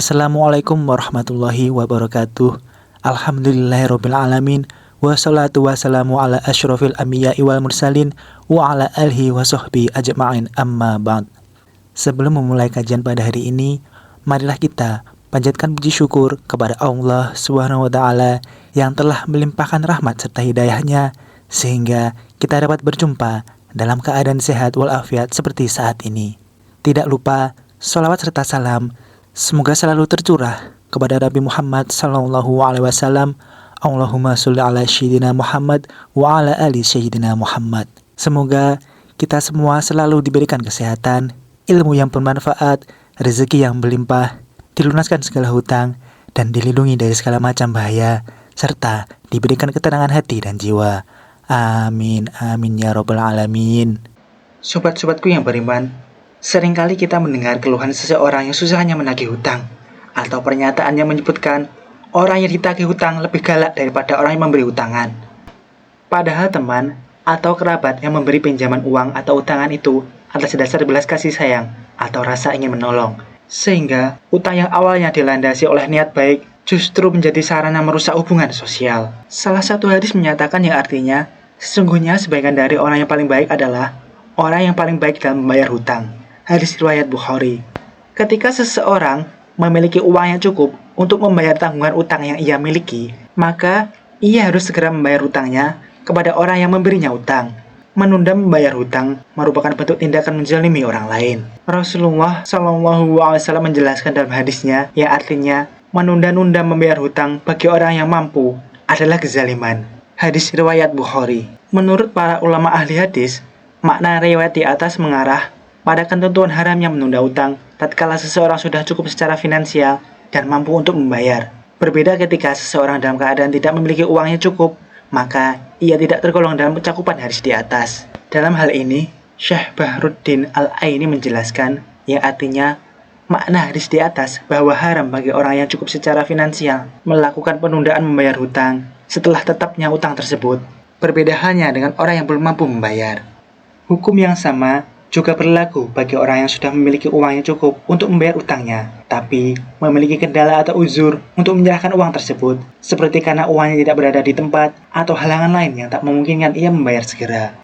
Assalamualaikum warahmatullahi wabarakatuh. Alhamdulillahirabbil alamin. Wassalatu wassalamu ala asyrofil anbiya'i wal mursalin wa ala alihi wa sahbihi ajma'in, amma ba'd. Sebelum memulai kajian pada hari ini, marilah kita panjatkan puji syukur kepada Allah Subhanahu wa taala yang telah melimpahkan rahmat serta hidayahnya sehingga kita dapat berjumpa dalam keadaan sehat walafiat seperti saat ini. Tidak lupa sholawat serta salam semoga selalu tercurah kepada Nabi Muhammad SAW. Allahumma sholli ala Sayyidina Muhammad wa ala ali Sayyidina Muhammad. Semoga kita semua selalu diberikan kesehatan, ilmu yang bermanfaat, rezeki yang berlimpah, dilunaskan segala hutang, dan dilindungi dari segala macam bahaya, serta diberikan ketenangan hati dan jiwa. Amin, amin ya rabbal alamin. Sobat-sobatku yang beriman, seringkali kita mendengar keluhan seseorang yang susahnya menagih hutang, atau pernyataan yang menyebutkan orang yang ditagih hutang lebih galak daripada orang yang memberi hutangan. Padahal teman atau kerabat yang memberi pinjaman uang atau hutangan itu atas dasar belas kasih sayang atau rasa ingin menolong, sehingga utang yang awalnya dilandasi oleh niat baik justru menjadi sarana merusak hubungan sosial. Salah satu hadis menyatakan yang artinya, sesungguhnya sebagian dari orang yang paling baik adalah orang yang paling baik dalam membayar hutang. Hadis riwayat Bukhari. Ketika seseorang memiliki uang yang cukup untuk membayar tanggungan utang yang ia miliki, maka ia harus segera membayar hutangnya kepada orang yang memberinya hutang. Menunda membayar hutang merupakan bentuk tindakan menzalimi orang lain. Rasulullah SAW menjelaskan dalam hadisnya yang artinya menunda-nunda membayar hutang bagi orang yang mampu adalah kezaliman. Hadis riwayat Bukhari. Menurut para ulama ahli hadis, makna riwayat di atas mengarah pada ketentuan haramnya menunda utang tatkala seseorang sudah cukup secara finansial dan mampu untuk membayar. Berbeda ketika seseorang dalam keadaan tidak memiliki uang yang cukup, maka ia tidak tergolong dalam cakupan hadis di atas. Dalam hal ini, Syekh Bahruddin Al-Aini menjelaskan yang artinya makna hadis di atas bahwa haram bagi orang yang cukup secara finansial melakukan penundaan membayar hutang setelah tetapnya utang tersebut. Berbeda halnya dengan orang yang belum mampu membayar. Hukum yang sama juga berlaku bagi orang yang sudah memiliki uang yang cukup untuk membayar utangnya, tapi memiliki kendala atau uzur untuk menyerahkan uang tersebut, seperti karena uangnya tidak berada di tempat atau halangan lain yang tak memungkinkan ia membayar segera.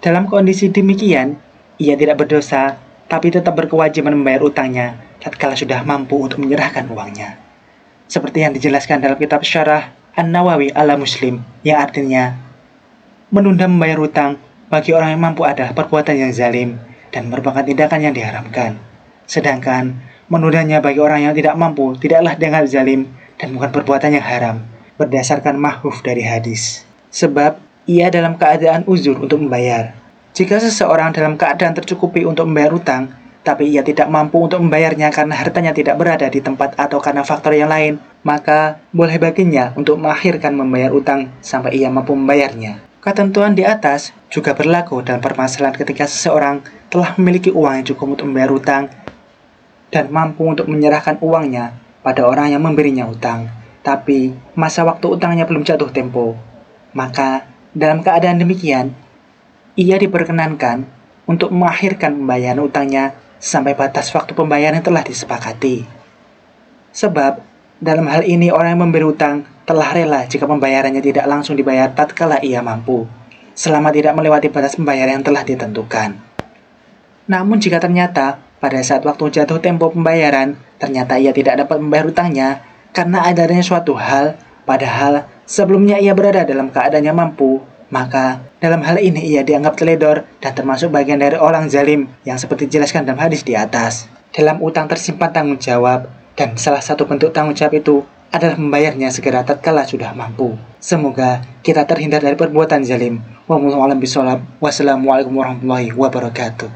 Dalam kondisi demikian, ia tidak berdosa, tapi tetap berkewajiban membayar utangnya tatkala sudah mampu untuk menyerahkan uangnya. Seperti yang dijelaskan dalam kitab Syarah An-Nawawi ala Muslim, yang artinya menunda membayar hutang bagi orang yang mampu adalah perbuatan yang zalim dan merupakan tindakan yang diharamkan. Sedangkan menundanya bagi orang yang tidak mampu tidaklah dengan zalim dan bukan perbuatan yang haram, berdasarkan mahfuz dari hadis. Sebab ia dalam keadaan uzur untuk membayar. Jika seseorang dalam keadaan tercukupi untuk membayar utang, tapi ia tidak mampu untuk membayarnya karena hartanya tidak berada di tempat atau karena faktor yang lain, maka boleh baginya untuk mengakhirkan membayar utang sampai ia mampu membayarnya. Ketentuan di atas juga berlaku dalam permasalahan ketika seseorang telah memiliki uang yang cukup untuk membayar hutang dan mampu untuk menyerahkan uangnya pada orang yang memberinya hutang, tapi masa waktu utangnya belum jatuh tempo. Maka dalam keadaan demikian, ia diperkenankan untuk mengakhirkan pembayaran utangnya sampai batas waktu pembayaran yang telah disepakati. Sebab dalam hal ini orang yang memberi hutang telah rela jika pembayarannya tidak langsung dibayar tatkala ia mampu, selama tidak melewati batas pembayaran yang telah ditentukan. Namun jika ternyata pada saat waktu jatuh tempo pembayaran, ternyata ia tidak dapat membayar hutangnya karena adanya suatu hal, padahal sebelumnya ia berada dalam keadaan yang mampu, maka dalam hal ini ia dianggap teledor dan termasuk bagian dari orang zalim yang seperti dijelaskan dalam hadis di atas. Dalam utang tersimpan tanggung jawab, dan salah satu bentuk tanggung jawab itu adalah membayarnya segera tatkala sudah mampu. Semoga kita terhindar dari perbuatan zalim. Wallahu a'lam bishawab. Wassalamualaikum warahmatullahi wabarakatuh.